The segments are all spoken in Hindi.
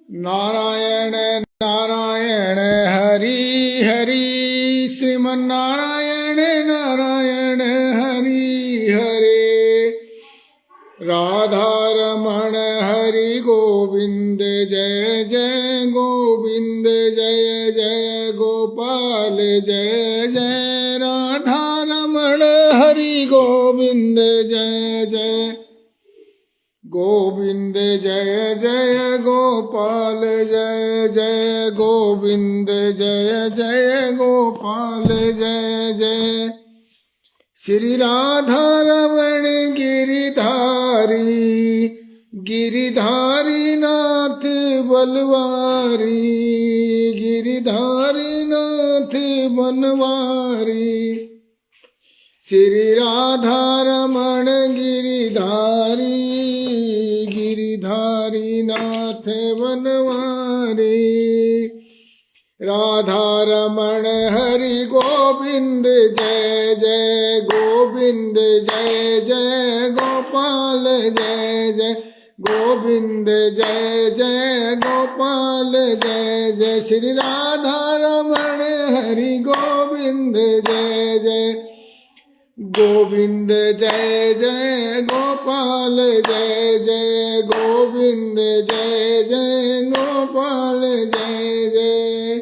नारायण नारायण हरि हरि, श्रीमन्नारायण नारायण हरि हरे। राधा रमण हरि गोविंद जय जय गोविंद, जय जय गोपाल जय जय। राधा रमण हरि गोविंद जय जय गोविंद, जय जय गोपाल जय जय गोविंद, जय जय गोपाल जय जय। श्री राधा रमण गिरिधारी, गिरिधारी नाथ बलवारी, गिरिधारी नाथ बनवारी। श्री राधा रमण गिरिधारी, गिरिधारी नाथ बनवारी। राधा रमण हरि गोविंद जय जय गोविंद, जय जय गोपाल जय जय गोविंद, जय जय गोपाल जय जय। श्री राधा रमण हरि गोविंद जय जय गोविंद, जय जय गोपाल जय जय गोविंद, जय जय गोपाल जय जय।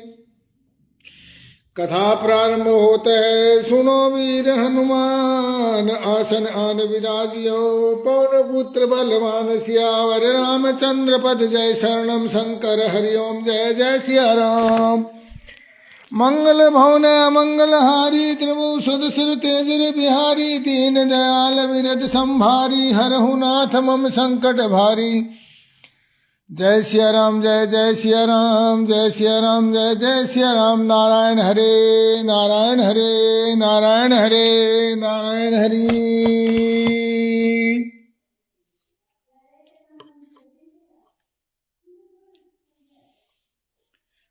कथा प्रारंभ होता है, सुनो वीर हनुमान, आसन आन विराजियो। पवन पुत्र बलवान सियावर, रामचंद्र पद जय शरणम। शंकर हरिओम जय जय सिया राम। मंगल भवन मंगल हारी, त्रिभुवन सिर तेजर बिहारी। दीन दयाल विरद संभारी, हरहु नाथ मम संकट भारी। जय सिया राम जय जय सिया राम, जय सिया राम जय जय सिया राम। नारायण हरे नारायण हरे नारायण हरे नारायण हरि।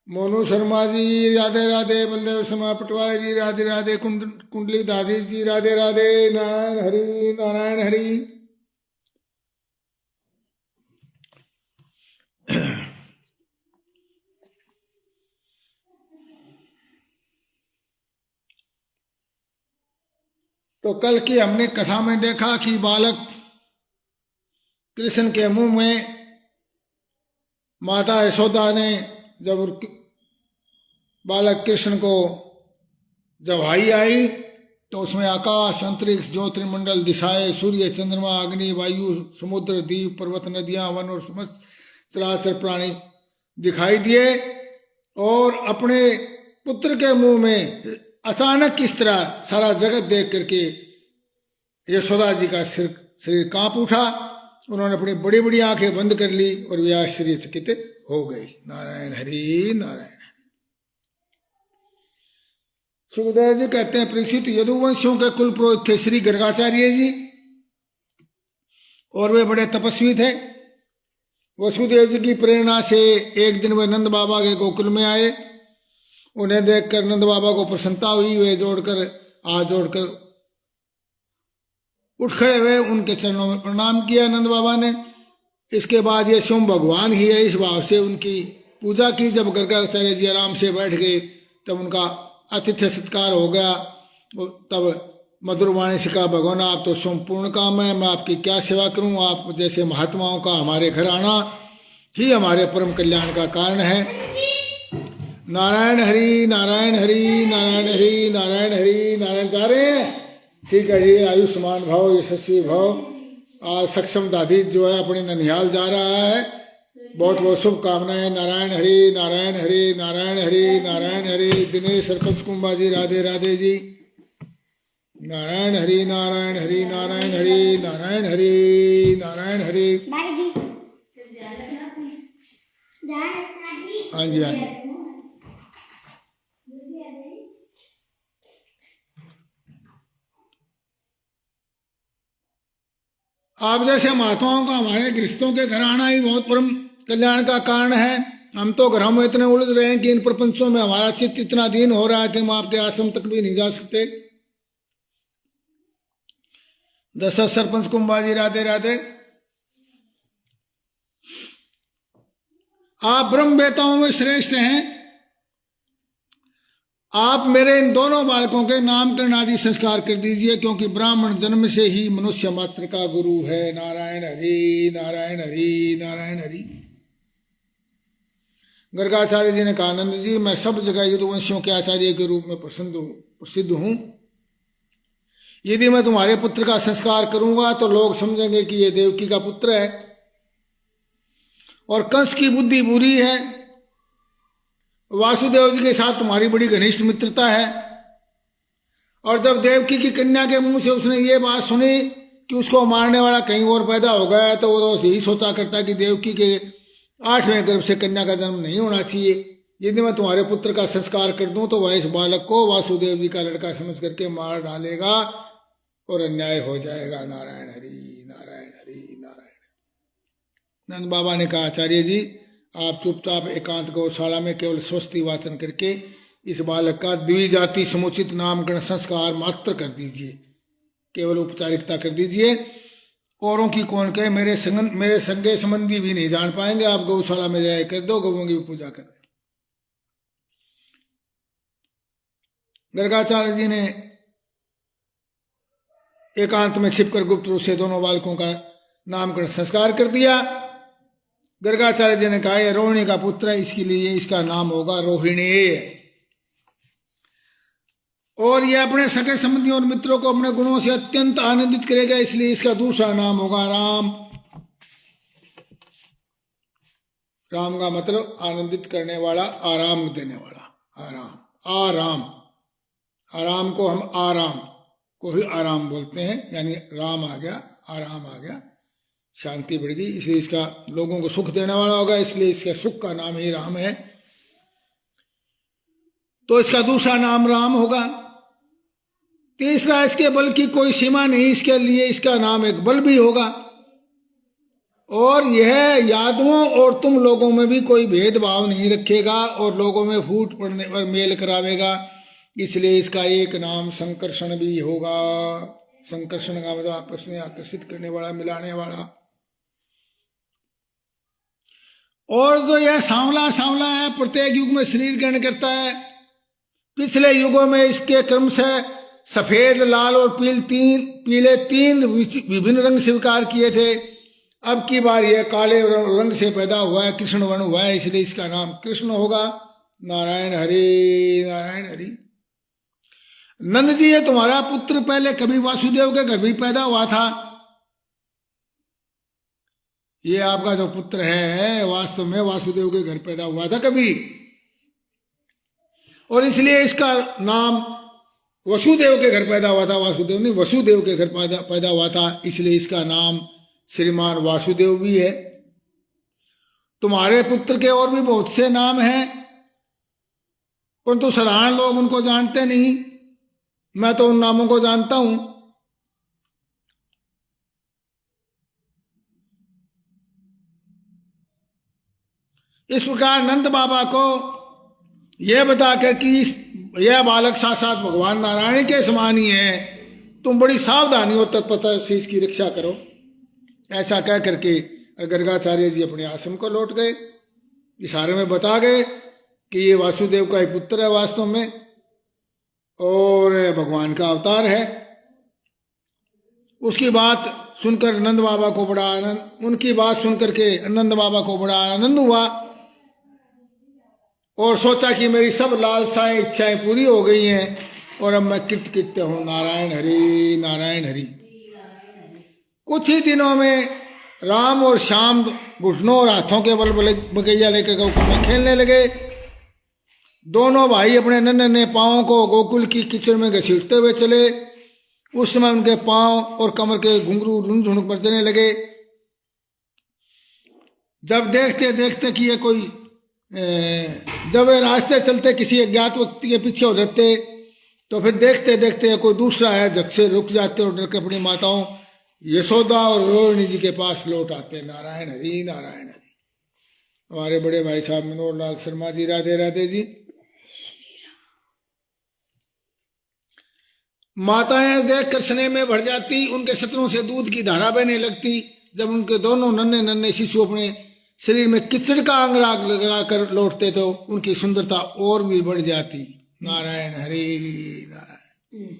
मोनू शर्मा जी राधे राधे, बलदेव शर्मा पटवारी जी राधे राधे, कुंडली दादी जी राधे राधे। नारायण हरि नारायण हरि। तो कल की हमने कथा में देखा कि बालक कृष्ण के मुंह में माता यशोदा ने जब बालक कृष्ण को जब आई आई तो उसमें आकाश अंतरिक्ष ज्योतिर्मंडल दिशाएं, सूर्य चंद्रमा अग्नि वायु समुद्र द्वीप पर्वत नदियां वन और समस्त चराचर प्राणी दिखाई दिए। और अपने पुत्र के मुंह में अचानक किस तरह सारा जगत देख करके यशोदा जी का शरीर कांप उठा। उन्होंने अपनी बड़ी बड़ी आंखें बंद कर ली और वे आश्चर्यचकित हो गई। नारायण हरि नारायण। सुखदेव जी कहते हैं, परीक्षित यदुवंशियों के कुल पुरोहित थे श्री गर्गाचार्य जी, और वे बड़े तपस्वी थे। वसुदेव जी की प्रेरणा से एक दिन वे नंद बाबा के गोकुल में आए। उन्हें देखकर नंद बाबा को प्रसन्नता हुई। वे हाथ जोड़कर उठ खड़े हुए, उनके चरणों में प्रणाम किया नंद बाबा ने। इसके बाद ये स्वयं भगवान ही है, इस भाव से उनकी पूजा की। जब गर्गाचार्य जी आराम से बैठ गए तब उनका आतिथ्य सत्कार हो गया। तब मधुर वाणी से कहा, भगवान आप तो स्वयं पूर्ण काम है, मैं आपकी क्या सेवा करूं। आप जैसे महात्माओं का हमारे घर आना ही हमारे परम कल्याण का कारण है। नारायण हरि नारायण हरि नारायण हरि नारायण हरि नारायण। जा रहे हैं, ठीक है जी। आयुष्मान भाव यशस्वी भाव। आज सक्षम दादी जो है अपने ननिहाल जा रहा है, बहुत बहुत शुभकामनाएं। नारायण हरि नारायण हरि नारायण हरि नारायण हरि। दिनेश सरपंच कुंभा जी राधे राधे जी। नारायण हरि नारायण हरि नारायण हरि नारायण हरि नारायण हरि। हाँ जी हाँ जी। आप जैसे महात्माओं का हमारे गृहस्थों के घर आना ही बहुत परम कल्याण का कारण है। हम तो घरों में इतने उलझ रहे हैं कि इन प्रपंचों में हमारा चित्त इतना दीन हो रहा है कि हम आपके आश्रम तक भी नहीं जा सकते। दशरथ सरपंच कुंभा जी राधे राधे। आप ब्रह्म वेताओं में श्रेष्ठ हैं। आप मेरे इन दोनों बालकों के नामकरण आदि संस्कार कर दीजिए, क्योंकि ब्राह्मण जन्म से ही मनुष्य मात्र का गुरु है। नारायण हरि नारायण हरि नारायण हरि। गर्गाचार्य जी ने कहा, आनंद जी, मैं सब जगह यदुवंशियों के आचार्य के रूप में प्रसिद्ध हूं। यदि मैं तुम्हारे पुत्र का संस्कार करूंगा तो लोग समझेंगे कि ये देवकी का पुत्र है। और कंस की बुद्धि बुरी है। वासुदेव जी के साथ तुम्हारी बड़ी घनिष्ठ मित्रता है। और जब देवकी की कन्या के मुंह से उसने ये बात सुनी कि उसको मारने वाला कहीं और पैदा हो गया, तो वो तो यही सोचा करता कि देवकी के 8वें गर्भ से कन्या का जन्म नहीं होना चाहिए। यदि मैं तुम्हारे पुत्र का संस्कार कर दूं तो वह इस बालक को वासुदेव जी का लड़का समझ करके मार डालेगा और अन्याय हो जाएगा। नारायण हरि नारायण हरि नारायण। नंद बाबा ने कहा, आचार्य जी, आप चुपचाप एकांत गौशाला में केवल स्वस्ति वाचन करके इस बालक का द्विजाति समुचित नामकरण संस्कार मात्र कर दीजिए, केवल औपचारिकता कर दीजिए। औरों की कौन कहे, मेरे संगे संबंधी भी नहीं जान पाएंगे। आप गौशाला में जाए कर दो, गौओं की पूजा कर। गर्गाचार्य जी ने एकांत में छिपकर गुप्त रूप से दोनों बालकों का नामकरण संस्कार कर दिया। गर्गाचार्य जी ने कहा, यह रोहिणी का पुत्र है, इसके लिए इसका नाम होगा रोहिणी। और यह अपने सगे संबंधियों और मित्रों को अपने गुणों से अत्यंत आनंदित करेगा, इसलिए इसका दूसरा नाम होगा राम। राम का मतलब आनंदित करने वाला, आराम देने वाला। आराम आराम आराम को हम आराम को ही आराम बोलते हैं, यानी राम आ गया, आराम आ गया, शांति बढ़ गई, इसलिए इसका लोगों को सुख देने वाला होगा, इसलिए इसके सुख का नाम ही राम है। तो इसका दूसरा नाम राम होगा। तीसरा, इसके बल की कोई सीमा नहीं, इसके लिए इसका नाम एक बल भी होगा। और यह यादवों और तुम लोगों में भी कोई भेदभाव नहीं रखेगा और लोगों में फूट पड़ने पर मेल करावेगा, इसलिए इसका एक नाम संकर्षण भी होगा। संकर्षण का मतलब आपस में आकर्षित करने वाला, मिलाने वाला। और जो यह सांवला सांवला है, प्रत्येक युग में शरीर ग्रहण करता है। पिछले युगों में इसके क्रम से सफेद, लाल और पीले तीन विभिन्न रंग स्वीकार किए थे। अब की बार यह काले रंग से पैदा हुआ है, कृष्ण वर्ण हुआ है, इसलिए इसका नाम कृष्ण होगा। नारायण हरि नारायण हरि। नंद जी, ये तुम्हारा पुत्र पहले कभी वासुदेव के घर भी पैदा हुआ था। ये आपका जो पुत्र है वास्तव में वासुदेव के घर पैदा हुआ था कभी, और इसलिए इसका नाम वसुदेव के घर पैदा हुआ था। वासुदेव नहीं, वसुदेव के घर पैदा हुआ था, इसलिए इसका नाम श्रीमान वासुदेव भी है। तुम्हारे पुत्र के और भी बहुत से नाम हैं, परंतु साधारण लोग उनको जानते नहीं। मैं तो उन नामों को जानता हूं। इस प्रकार नंद बाबा को यह बताकर कि यह बालक साक्षात भगवान नारायण के समान ही है, तुम बड़ी सावधानी और तत्परता से इसकी रक्षा करो, ऐसा कह करके गर्गाचार्य जी अपने आश्रम को लौट गए। इशारे में बता गए कि ये वासुदेव का ही पुत्र है वास्तव में, और भगवान का अवतार है। उसकी बात सुनकर नंद बाबा को बड़ा आनंद, उनकी बात सुनकर के नंद बाबा को बड़ा आनंद हुआ और सोचा कि मेरी सब लालसाएं, इच्छाएं पूरी हो गई हैं और अब मैं कृतकृत्य हूं। नारायण हरि नारायण हरि। कुछ ही दिनों में राम और श्याम घुटनों और हाथों के बल बगैया लेकर गोकुल में खेलने लगे। दोनों भाई अपने नन्हे पांवों को गोकुल की कीचड़ में घसीटते हुए चले। उस समय उनके पांव और कमर के घुंघरू रुंझुन बजने लगे। जब देखते देखते कि ये कोई जब वे रास्ते चलते किसी अज्ञात व्यक्ति के पीछे हो जाते, तो फिर देखते देखते कोई दूसरा है, झट से रुक जाते और डरकर अपनी माताओं यशोदा और रोहिणी जी के पास लौट आते। नारायण हरि नारायण हरि। हमारे बड़े भाई साहब मनोहर लाल शर्मा जी, राधे राधे जी। माताएं देखकर स्नेह में भर जाती, उनके सत्रों से दूध की धारा बहने लगती। जब उनके दोनों नन्हे नन्हे शिशु अपने शरीर में किचड़ का अंग लगाकर लौटते तो उनकी सुंदरता और भी बढ़ जाती। नारायण हरि नारायण।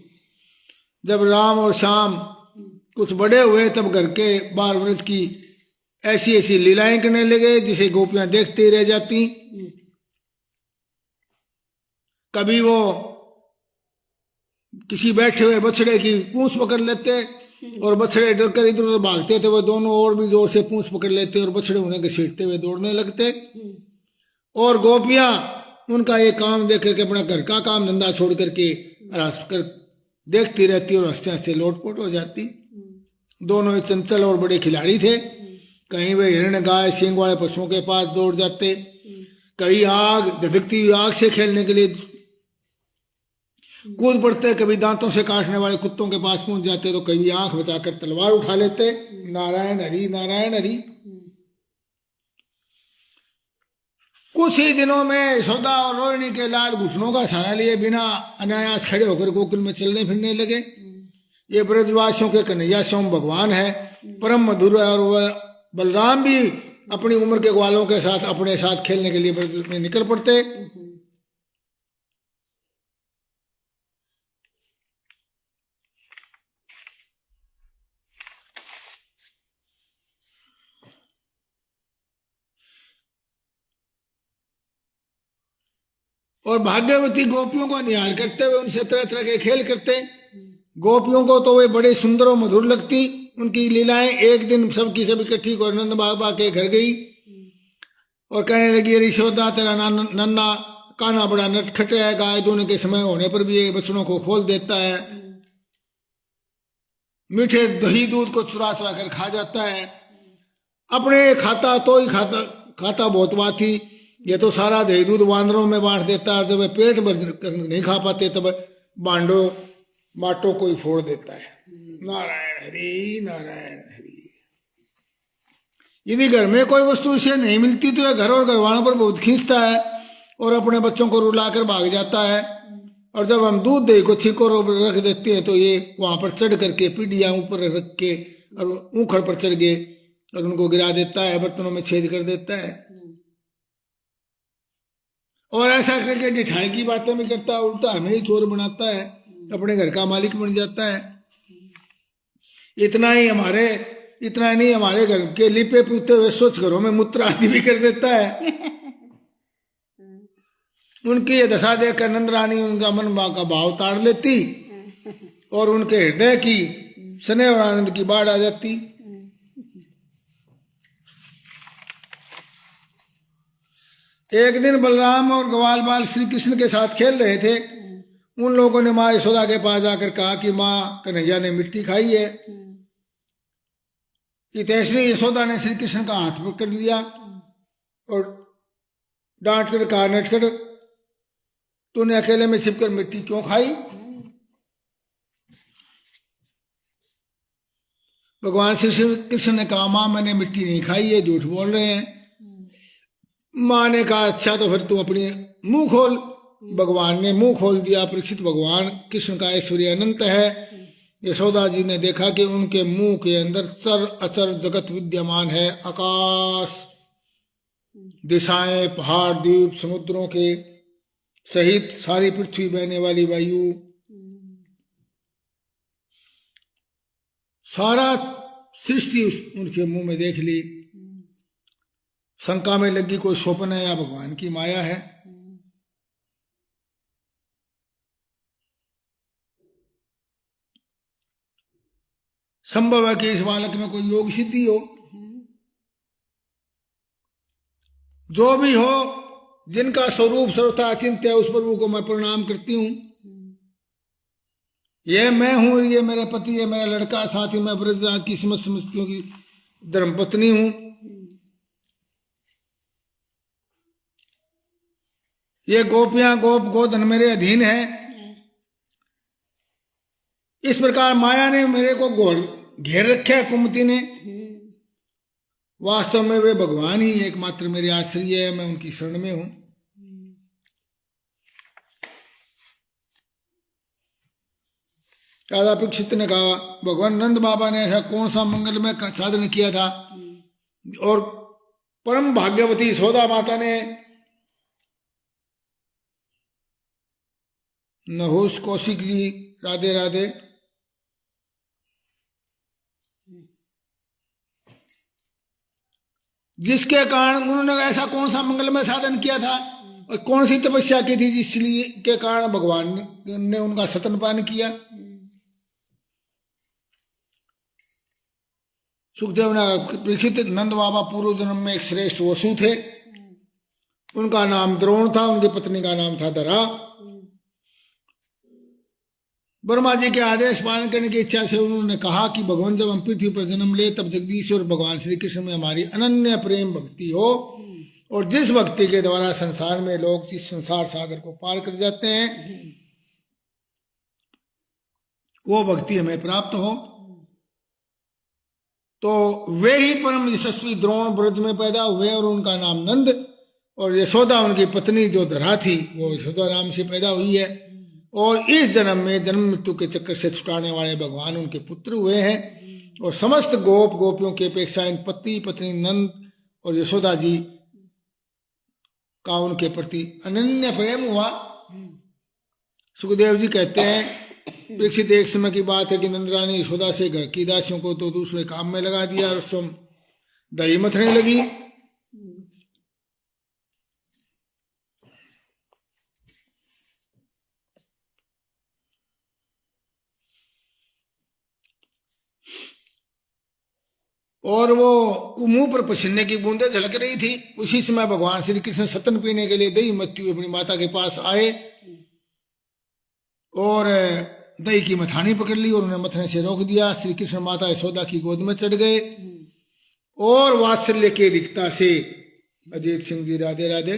जब राम और श्याम कुछ बड़े हुए तब घर के बार व्रत की ऐसी ऐसी लीलाएं करने लगे जिसे गोपियां देखते ही रह जाती। कभी वो किसी बैठे हुए बछड़े की पूंछ पकड़ लेते और बछड़े डरकर इधर उधर भागते थे, वो दोनों और भी जोर से पूंछ पकड़ लेते और बछड़े उन्हें घसीटते हुए दौड़ने लगते। और गोपियां उनका ये काम देख करके अपना घर का काम धंधा छोड़ करके हंस कर देखती रहती और हंसते हंसते लोटपोट हो जाती। दोनों चंचल और बड़े खिलाड़ी थे। कहीं वे हिरण गाय सींग वाले पशुओं के पास दौड़ जाते, कहीं आग धधकती हुई आग से खेलने के लिए कूद पड़ते, कभी दांतों से काटने वाले कुत्तों के पास पहुंच जाते तो कभी आंख बचाकर तलवार उठा लेते। नारायण हरि नारायण हरि। कुछ ही दिनों में यशोदा और रोहिणी के लाल घुटनों का सहारा लिए बिना अनायास खड़े होकर गोकुल में चलने फिरने लगे। ये ब्रजवासियों के कन्हैया स्वयं भगवान है, परम मधुर है। और वह बलराम भी अपनी उम्र के ग्वालों के साथ अपने साथ खेलने के लिए ब्रज में निकल पड़ते। और भाग्यवती गोपियों को निहाल करते हुए उनसे तरह तरह के खेल करते। गोपियों को तो वे बड़े सुंदर और मधुर लगती उनकी लीलाएं। एक दिन सबकी सब इकट्ठी को नंद बाबा के घर गई और कहने लगी, यशोदा तेरा नन्ना कान्हा बड़ा नटखट है, गाय दूने के समय होने पर भी ये बछड़ों को खोल देता है, मीठे दही दूध को चुरा चुरा कर खा जाता है, अपने खाता तो ही खाता बहुत बात थी, ये तो सारा दही दूध वानरों में बांट देता है, जब वे पेट भर नहीं खा पाते तब बांडो माटो को ही फोड़ देता है। नारायण हरि नारायण हरि। यदि घर में कोई वस्तु इसे नहीं मिलती तो यह घर और घरवालों पर बहुत खींचता है और अपने बच्चों को रुलाकर भाग जाता है। और जब हम दूध दही को छिको रख देते हैं तो ये वहां पर चढ़ करके पीढ़ियां ऊपर रख के और ऊखड़ पर चढ़ गए और उनको गिरा देता है, बर्तनों में छेद कर देता है। और ऐसा करके डिठाई की बातें भी करता है, उल्टा हमें ही चोर बनाता है, अपने घर का मालिक बन जाता है। इतना नहीं हमारे घर के लिपे पुते हुए स्वच्छ घरों में मूत्र आदि भी कर देता है। उनकी ये दशा देखकर नंदरानी उनका मन का भाव ताड़ लेती और उनके हृदय की स्नेह और आनंद की बाढ़ आ जाती। एक दिन बलराम और ग्वाल बाल श्री कृष्ण के साथ खेल रहे थे। उन लोगों ने माँ यशोदा के पास जाकर कहा कि माँ कन्हैया ने मिट्टी खाई है। इतनी यशोदा ने श्री कृष्ण का हाथ पकड़ लिया और डांट कर कहा, नटखट तूने अकेले में छिपकर मिट्टी क्यों खाई? भगवान श्री कृष्ण ने कहा, माँ मैंने मिट्टी नहीं खाई, ये झूठ बोल रहे हैं। माँ ने कहा, अच्छा तो फिर तू अपनी मुंह खोल। भगवान ने मुंह खोल दिया। परीक्षित भगवान कृष्ण का ऐश्वर्य अनंत है। यशोदा जी ने देखा कि उनके मुंह के अंदर चर अचर जगत विद्यमान है। आकाश, दिशाएं, पहाड़, द्वीप, समुद्रों के सहित सारी पृथ्वी, बहने वाली वायु, सारा सृष्टि उनके मुंह में देख ली। शंका में लगी कोई स्वप्न है या भगवान की माया है। संभव है कि इस बालक में कोई योग सिद्धि हो। जो भी हो, जिनका स्वरूप सर्वथा अचिंत्य है, उस प्रभु को मैं प्रणाम करती हूं। ये मैं हूं, ये मेरे पति, ये मेरा लड़का साथी, मैं ब्रजराज की समस्त समस्तियों की धर्मपत्नी हूं। ये गोपियां गोधन मेरे अधीन है। इस प्रकार माया ने मेरे को घेर रखा है, कुमति ने। वास्तव में वे भगवान ही एकमात्र मेरे आश्रय है, मैं उनकी शरण में हूं। राधा परीक्षित ने कहा, भगवान नंद बाबा ने ऐसा कौन सा मंगलमय साधन किया था और परम भाग्यवती यशोदा माता ने नहुष कौशिक जी राधे राधे जिसके कारण उन्होंने ऐसा कौन सा मंगलमय साधन किया था और कौन सी तपस्या की थी जिसलिए के कारण भगवान ने उनका स्तनपान किया। सुखदेव ने परीक्षित नंद बाबा पूर्व जन्म में एक श्रेष्ठ वसु थे, उनका नाम द्रोण था, उनकी पत्नी का नाम था धरा। ब्रह्मा जी के आदेश पालन करने की इच्छा से उन्होंने कहा कि भगवान जब हम पृथ्वी पर जन्म ले तब जगदीश्वर भगवान श्री कृष्ण में हमारी अनन्य प्रेम भक्ति हो और जिस भक्ति के द्वारा संसार में लोग जिस संसार सागर को पार कर जाते हैं वो भक्ति हमें प्राप्त हो। तो वे ही परम यशस्वी द्रोण ब्रज में पैदा हुए और उनका नाम नंद, और यशोदा उनकी पत्नी जो धरा थी वो यशोदा नाम से पैदा हुई है। और इस जन्म में जन्म मृत्यु के चक्कर से छुटाने वाले भगवान उनके पुत्र हुए हैं। और समस्त गोप गोपियों की अपेक्षा इन पति पत्नी नंद और यशोदा जी का उनके प्रति अनन्य प्रेम हुआ। सुखदेव जी कहते हैं, परीक्षित एक समय की बात है कि नंदरा ने यशोदा से घर की दासियों को तो दूसरे काम में लगा दिया और स्वयं दही मथने लगी। और वो मुंह पर पसीने की बूंदें झलक रही थी। उसी समय भगवान श्री कृष्ण सतन पीने के लिए दही मथती हुई अपनी माता के पास आए और दही की मथानी पकड़ ली और उन्हें मथने से रोक दिया। श्री कृष्ण माता यशोदा की गोद में चढ़ गए और वात्सल्य के दिक्कता से, अजीत सिंह जी राधे राधे,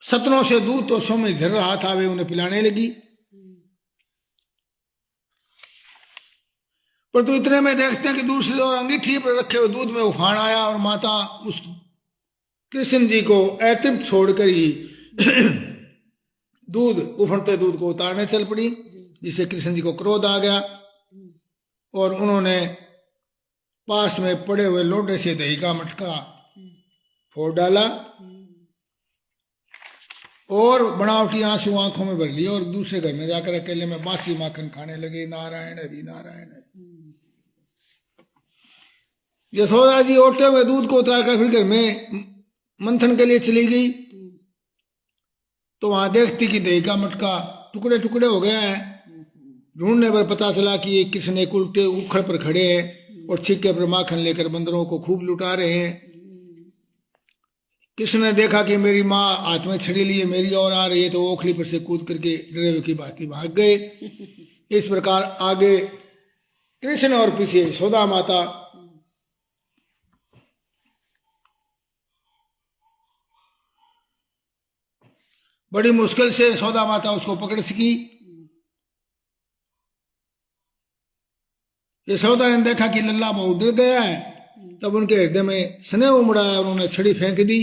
सतनों से दूध तो सौ में झर रहा था, वे उन्हें पिलाने लगी। परंतु इतने में देखते हैं कि दूसरी ओर अंगीठी पर रखे हुए दूध में उफान आया और माता उस कृष्ण जी को अतृप्त छोड़कर ही उफनते दूध को उतारने चल पड़ी, जिससे कृष्ण जी को क्रोध आ गया और उन्होंने पास में पड़े हुए लोटे से दही का मटका फोड़ डाला और बनावटी आंसू आंखों में भर लिए और दूसरे घर में जाकर अकेले में बासी माखन खाने लगे। नारायण हरि नारायण हरि। यशोदा जी ओटे हुए दूध को उतारकर फिर घर में मंथन के लिए चली गई तो वहां देखती कि दही का मटका टुकड़े टुकड़े हो गया है। ढूंढने पर पता चला कि ये कृष्ण एक उल्टे उखड़ पर खड़े हैं और छिक्के पर माखन लेकर बंदरों को खूब लुटा रहे हैं। कृष्ण ने देखा कि मेरी माँ हाथ में छड़ी लिए मेरी ओर आ रही है तो ओखली पर से कूद करके डरे हुए की भांति भाग गए। इस प्रकार आगे कृष्ण और पीछे यशोदा माता। बड़ी मुश्किल से यशोदा माता उसको पकड़ सकी। यशोदा ने देखा कि लल्ला बहुत डर गया है, तब उनके हृदय में स्नेह उमड़ा और उन्होंने छड़ी फेंक दी।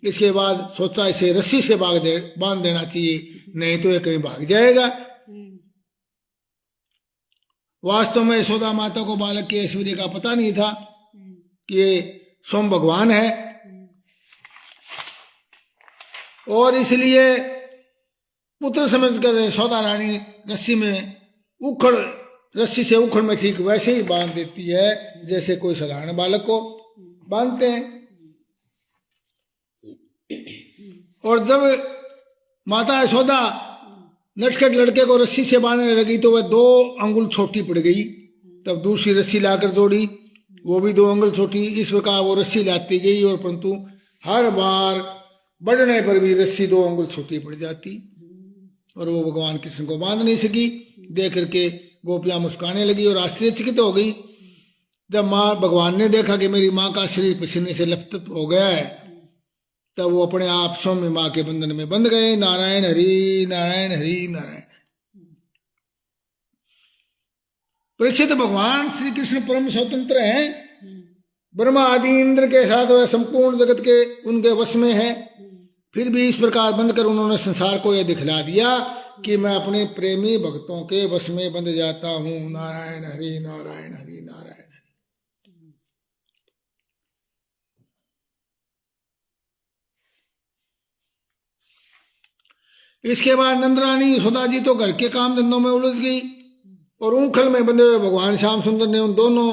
इसके बाद सोचा इसे रस्सी से बांध देना चाहिए, नहीं तो ये कहीं भाग जाएगा। वास्तव में यशोदा माता को बालक के ऐश्वर्य का पता नहीं था कि ये स्वयं भगवान है और इसलिए पुत्र समझकर यशोदा रानी रस्सी से उखड़ में ठीक वैसे ही बांध देती है जैसे कोई साधारण बालक को बांधते हैं। और जब माता यशोदा नटखट लड़के को रस्सी से बांधने लगी तो वह 2 अंगुल छोटी पड़ गई। तब दूसरी रस्सी लाकर जोड़ी, वो भी 2 अंगुल छोटी। इस प्रकार वो रस्सी लाती गई और परंतु हर बार बढ़ने पर भी रस्सी 2 अंगुल छोटी पड़ जाती और वो भगवान कृष्ण को बांध नहीं सकी। देख करके गोपियां मुस्कुराने लगी और आश्चर्यचकित हो गई। जब भगवान ने देखा कि मेरी माँ का शरीर पसीने से लथपथ हो गया है तब वो अपने आप सौम्य माँ के बंधन में बंध गए। नारायण हरि नारायण हरि नारायण। परीक्षित भगवान श्री कृष्ण परम स्वतंत्र हैं। ब्रह्मा आदि इंद्र के साथ वह संपूर्ण जगत के उनके वश में है। फिर भी इस प्रकार बंध कर उन्होंने संसार को यह दिखला दिया कि मैं अपने प्रेमी भक्तों के वश में बंध जाता हूं। नारायण हरि नारायण हरि नारायण। इसके बाद नंदरानी यशोदा जी तो घर के काम धंधों में उलझ गई और ऊखल में बंधे हुए भगवान श्याम सुंदर ने उन दोनों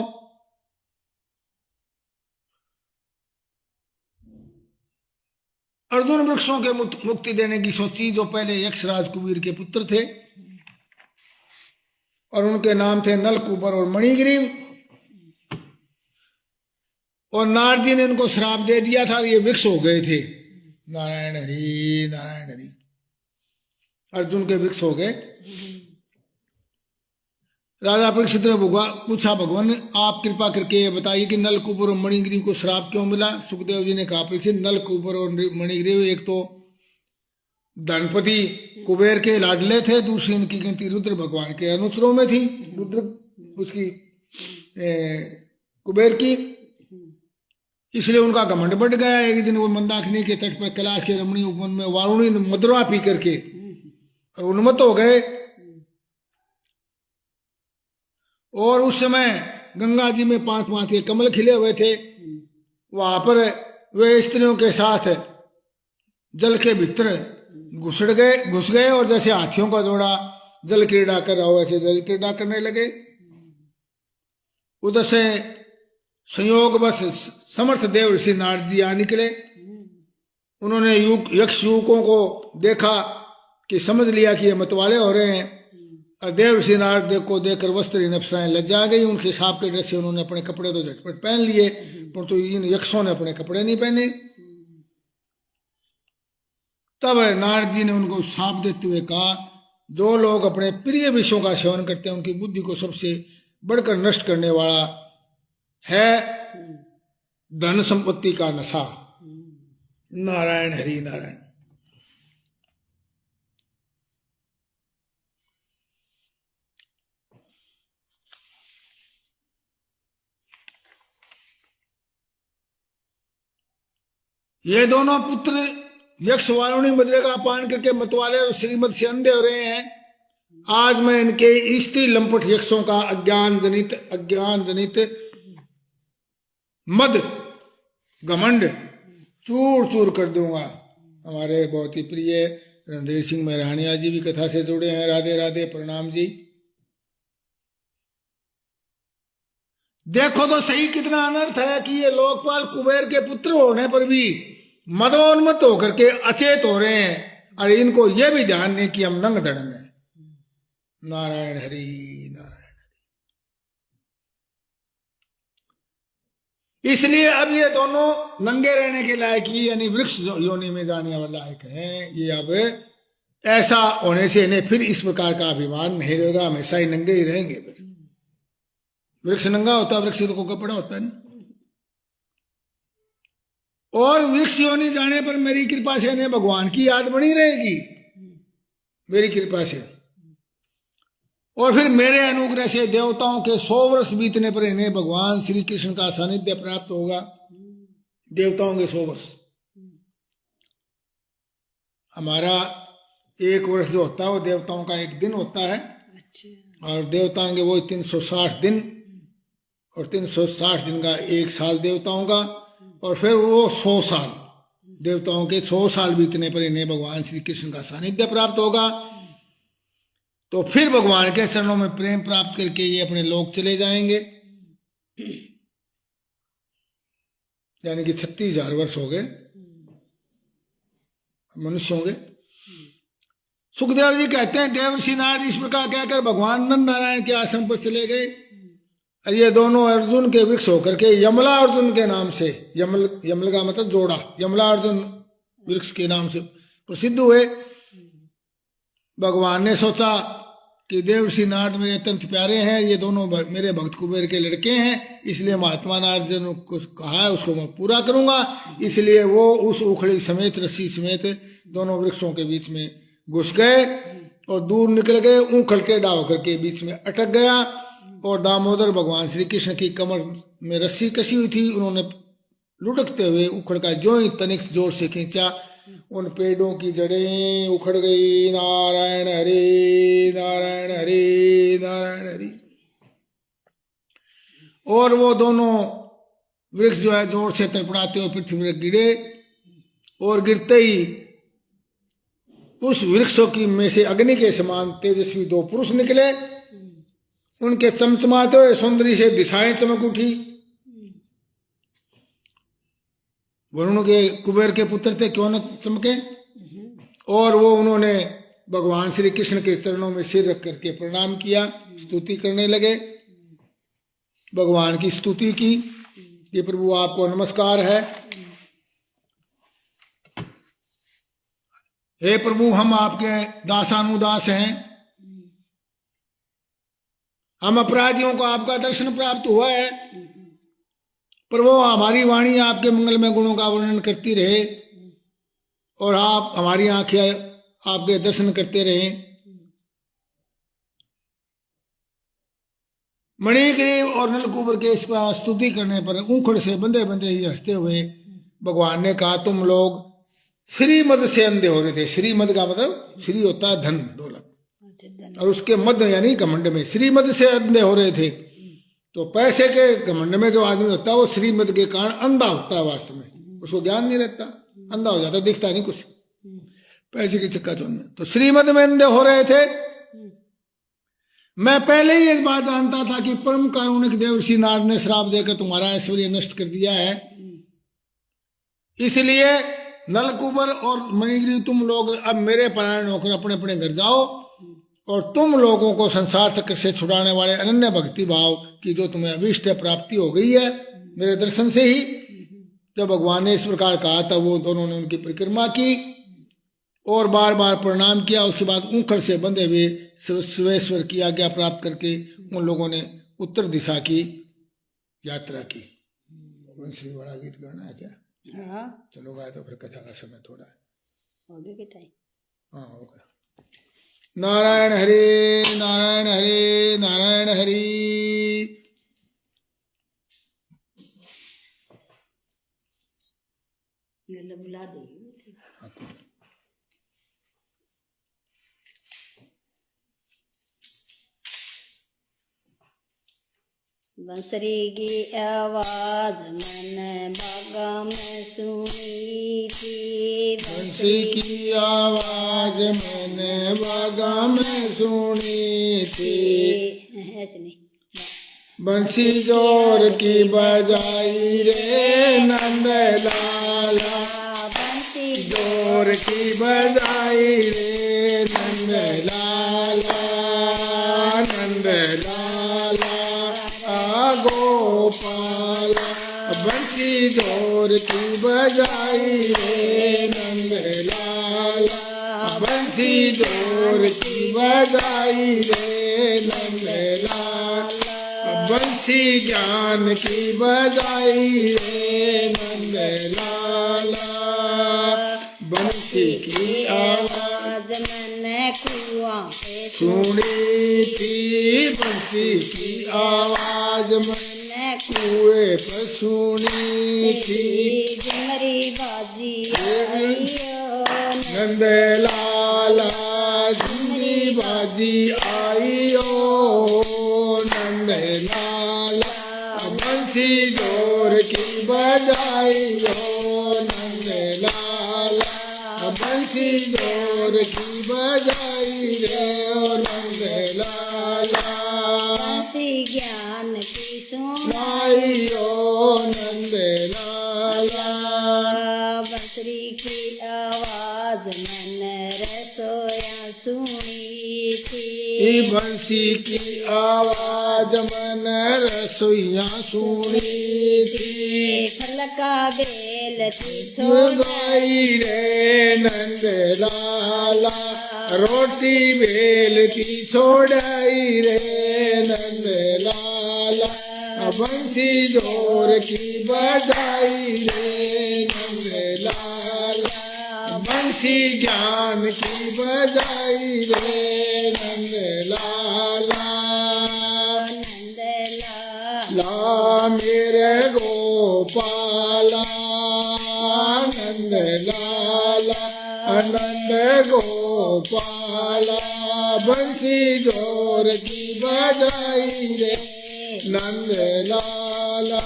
अर्जुन वृक्षों के मुक्ति देने की सोची, जो पहले यक्षराज कुबेर के पुत्र थे और उनके नाम थे नलकूबर और मणिग्रीव। और नारद जी ने इनको श्राप दे दिया था, ये वृक्ष हो गए थे। नारायण हरि नारायण हरि, अर्जुन के वृक्ष हो गए। राजा परीक्षित ने पूछा, भगवान आप कृपा करके ये बताइए कि नलकूबर और मणिग्रीव को श्राप क्यों मिला। सुखदेव जी ने कहा, परीक्षित नलकूबर और मणिग्रीव एक तो धनपति कुबेर के लाडले थे, दूसरी इनकी गिनती रुद्र भगवान के अनुचरों में थी, रुद्र उसकी कुबेर की, इसलिए उनका घमंड बढ़ गया। एक दिन वो मंदाकिनी के तट पर कैलाश के रमणीय उपवन में वारुणी मदुरा पी करके और उन्मत्त हो गए। और उस समय गंगा जी में 5 के कमल खिले हुए थे, वहां पर वे स्त्रियों के साथ जल के भीतर घुस गए और जैसे हाथियों का जोड़ा जल क्रीड़ा कर रहा हो वैसे जल क्रीड़ा करने लगे। उधर से संयोग बस समर्थ देव ऋषि नारद जी आ निकले। उन्होंने यक्ष युवकों को देखा कि समझ लिया कि ये मतवाले हो रहे हैं, और देव ऋषि नारद को देखकर वस्त्रहीन अप्सराएं लज्जा गई। उनके साप के डर से उन्होंने अपने कपड़े तो झटपट पहन लिए, परंतु इन यक्षों ने अपने कपड़े नहीं पहने। तब नारद जी ने उनको साप देते हुए कहा, जो लोग अपने प्रिय विषयों का सेवन करते हैं उनकी बुद्धि को सबसे बढ़कर नष्ट करने वाला है धन संपत्ति का नशा। नारायण हरि नारायण। ये दोनों पुत्र यक्ष वारुणी मदिरा का पान करके मतवाले और श्रीमद से अंधे हो रहे हैं। आज मैं इनके स्त्री लंपट यक्षों का अज्ञान जनित मद घमंड चूर चूर कर दूंगा। हमारे बहुत ही प्रिय रणधीर सिंह महरानिया जी भी कथा से जुड़े हैं। राधे राधे, प्रणाम जी। देखो तो सही कितना अनर्थ है कि ये लोकपाल कुबेर के पुत्र होने पर भी मदोन्मत्त होकर के अचेत हो रहे हैं, और इनको ये भी ध्यान नहीं कि हम नंग धड़ंग हैं। नारायण हरि नारायण। इसलिए अब ये दोनों नंगे रहने के लायक ही, यानी वृक्ष योनि में जाने वाले लायक हैं। ये अब ऐसा होने से इन्हें फिर इस प्रकार का अभिमान नहीं रहेगा, हमेशा ही नंगे ही रहेंगे। फिर वृक्ष नंगा होता, वृक्ष तो कपड़ा होता है ना। और वृक्ष योनि जाने पर मेरी कृपा से इन्हें भगवान की याद बनी रहेगी, मेरी कृपा से। और फिर मेरे अनुग्रह से देवताओं के 100 वर्ष बीतने पर इन्हें भगवान श्री कृष्ण का सानिध्य प्राप्त होगा। देवताओं के 100 वर्ष, हमारा 1 वर्ष जो होता है वो देवताओं का 1 दिन होता है। और देवताओं के वो 360 दिन, और 360 दिन का 1 साल देवताओं का, और फिर वो 100 साल, देवताओं के 100 साल बीतने पर इन्हें भगवान श्री कृष्ण का सानिध्य प्राप्त होगा। तो फिर भगवान के चरणों में प्रेम प्राप्त करके ये अपने लोक चले जाएंगे। यानी कि 36,000 वर्ष हो गए, मनुष्य होंगे। सुखदेव जी कहते हैं, देवर्षि नारद इस प्रकार कहकर भगवान नंद नारायण के आश्रम पर चले गए। और ये दोनों अर्जुन के वृक्ष होकर के यमला अर्जुन के नाम से, यमल का मतलब जोड़ा, यमला अर्जुन वृक्ष के नाम से प्रसिद्ध हुए। भगवान ने सोचा कि देवर्षि नारद मेरे अत्यंत प्यारे हैं, ये दोनों मेरे भक्त कुबेर के लड़के हैं, इसलिए महात्मा नारद जी ने कुछ कहा है उसको मैं पूरा करूंगा। इसलिए वो उस उखड़ी समेत, रस्सी समेत दोनों वृक्षों के बीच में घुस गए और दूर निकल गए। ऊखल के डाव करके बीच में अटक गया, और दामोदर भगवान श्री कृष्ण की कमर में रस्सी कसी हुई थी, उन्होंने लुढ़कते हुए उखड़ का जो ही तनिक जोर से खींचा, उन पेड़ों की जड़ें उखड़ गई। नारायण हरि नारायण हरि नारायण हरि। और वो दोनों वृक्ष जो है जोर से तड़पड़ाते हुए पृथ्वी पर गिरे, और गिरते ही उस वृक्षों की में से अग्नि के समान तेजस्वी दो पुरुष निकले। उनके चमचमाते हुए सौंदर्य से दिशाएं चमक उठी। वरुण के कुबेर के पुत्र थे, क्यों न चमके। और वो उन्होंने भगवान श्री कृष्ण के चरणों में सिर रख करके प्रणाम किया, स्तुति करने लगे, भगवान की स्तुति की कि प्रभु आपको नमस्कार है। हे प्रभु, हम आपके दासानुदास हैं, हम अपराधियों को आपका दर्शन प्राप्त हुआ है। प्रभु, हमारी वाणी आपके मंगलमय गुणों का वर्णन करती रहे और आप हमारी आंखें आपके दर्शन करते रहे। मणिग्रीव और नलकूबर के इस पर स्तुति करने पर ऊखड़ से बंधे बंधे ही हंसते हुए भगवान ने कहा, तुम लोग श्रीमद से अंधे हो रहे थे। श्रीमद का मतलब श्री होता है धन दौलत, और उसके मध्य यानी घमंड में श्रीमद से अंधे हो रहे थे। तो पैसे के घमंड में जो आदमी होता है वो श्रीमद के कारण अंधा होता है, वास्तव में उसको ज्ञान नहीं रहता, अंधा हो जाता, दिखता नहीं कुछ पैसे की चक्काचौंध में। तो श्रीमद में अंधे हो रहे थे। मैं पहले ही इस बात जानता था कि परम कारुणिक देवर्षि नारद ने श्राप देकर तुम्हारा ऐश्वर्य नष्ट कर दिया है, इसलिए नलकुबर और मणिगिरी तुम लोग अब मेरे परायण होकर अपने अपने घर जाओ, और तुम लोगों को संसार चक्र से छुड़ाने वाले अनन्य भक्ति भाव की जो तुम्हें अभीष्ट प्राप्ति हो गई है मेरे दर्शन से ही। जब भगवान ने इस प्रकार कहा था, वो दोनों ने उनकी परिक्रमा की और बार बार प्रणाम किया। उसके बाद ऊखड़ से बंधे हुए शिवेश्वर की आज्ञा प्राप्त करके उन लोगों ने उत्तर दिशा की यात्रा की। वंशी बड़ा गीत गाना है क्या? हाँ, चलो गाए तो फिर कथा का समय थोड़ा है, हो गया क्या? हाँ, हो गया। नारायण हरे नारायण हरे नारायण हरि। बुला दे। बंसरी की आवाज मैंने बागा में सुनी थी। बंसी की आवाज मैंने बागा में सुनी थी। ऐसे नहीं, बंसी जोर की बजाई रे नंद लाला, बंसी जोर की बजाई रे नंद लाला, नंद लाला गोपाला। बंसी जोर की बजाई रे नंद लाला, बंसी जोर की बजाई रे नंद लाला, बंसी ज्ञान की बजाई रे नंद लाला। बंसी की आवाज मैंने कुआं पे सुनी थी, बंसी की आवाज मैंने कुएं पर सुनी थी। जिमरी बाजी नंद लाला जिमरी बाजी आई ओ नंद लाला, बंसी जोर की बजाई ओ नंद लाला, बंसी जोर की बजाई रे ओ नंद लाला। बंसी ज्ञान की सुनाई ओ नंद लाला। बंसरी की आवाज मैंने रसोया सुनी थी। बंसी की आवाज मैंने रसोइया सुनी थी। खलका बेल थी गाई रे नंद लाला, रोटी बेल की छोड़ाई रे नंद लाला, बंसी जोर की बजाई रे नंद लाला, बंसी ज्ञान की बजाई रे नंद लाला। ला मेरे गोपाला नंद लाला, नंद गोपाला, बंसी जोर की बजाई रे नंद लाला।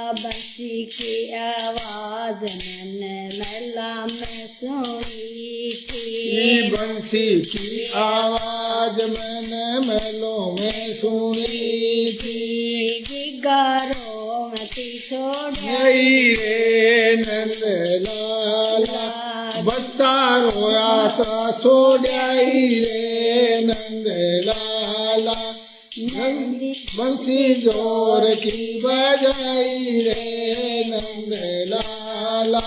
बंसी की आवाज मन मैला में सुनी थी। बंसी की आवाज मैंने महलों में सुनी थी। गिगारों में छोड़ गई रे नंद लाला, बच्चा रोया था सो जाई रे नंद लाला। बंसी जोर की बजाई रे नंद लाला।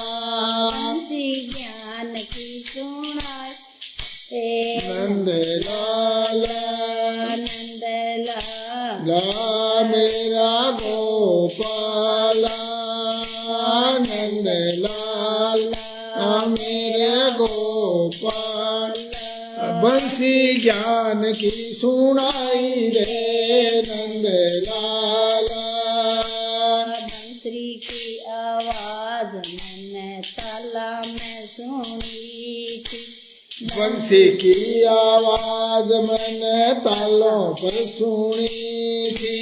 बंसी ज्ञान की सुनाई नंद लाला, नंद ला मेरा गोपाला, नंद लाला मेरे गोपाल। बंसी ज्ञान की सुनाई रे नंद लाला। बंसरी की आवाज मैंने ताला में सुनी थी। बंसी की आवाज मैंने तालों पर सुनी थी।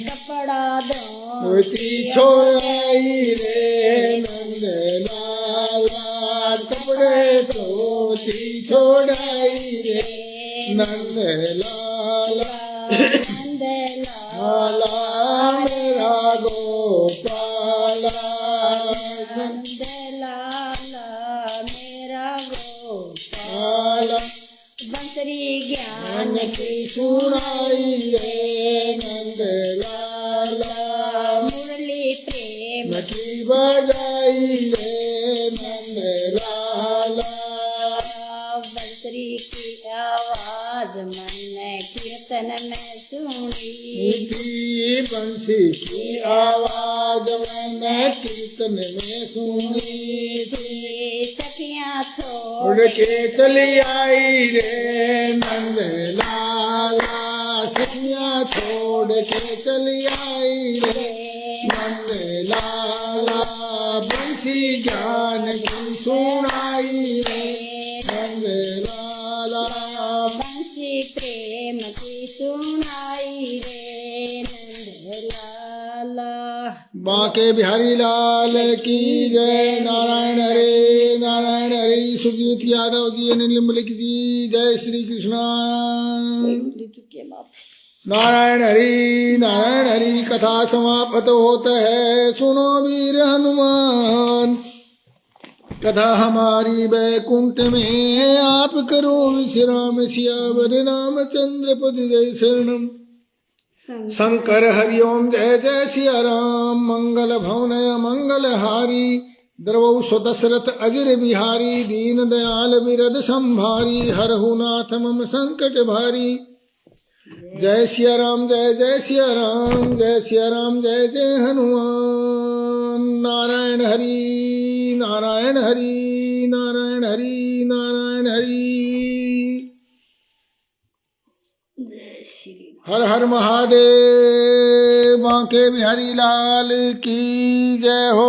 कपड़ा धोती छोड़ाई रे नंद लाला, कपड़े धोती छोड़ाई रे नंद लाला। नंद लाला मेरा गोपाला, नंद लाला मेरा गोपाल। लाला बंसरी ज्ञान की सुनाई रे नंद लाला। मुरली प्रेम की बजाई रे नंद लाला। बंसरी की आवाज मैंने कीर्तन में सुनी थी। बंसी की आवाज मैंने कीर्तन में सुनी थी। सखियां उड़ छोड़ के चली आई रे नंद लाला, सखियां छोड़ के चली आई रे नंद लाला। बंसी ज्ञान की सुनाई रे नंद लाला। बंसी प्रेम की सुनाई रे नंद लाला। बांके बिहारी लाल की जय। नारायण हरे नारायण हरे। सुजीत यादव जी, अनिल निम्बलिक जी, जय श्री कृष्णा। नारायण हरि कथा समाप्त होता है। सुनो वीर हनुमान, कथा हमारी बैकुंठ में आप करो विश्राम। सियावर रामचंद्र पद जय शरणम। शंकर हरिओम जय जय सिया राम। मंगल भवन मंगल हारी, द्रवौ दशरथ अजिर बिहारी। दीन दयाल बिरद संभारी, हरहु नाथ मम संकट भारी। जय सिया राम जय जय सिया राम, जय सिया राम जय जय हनुमान। नारायण हरि नारायण हरि नारायण हरि नारायण हरि। हर हर महादेव। बांके बिहारी लाल की जय हो।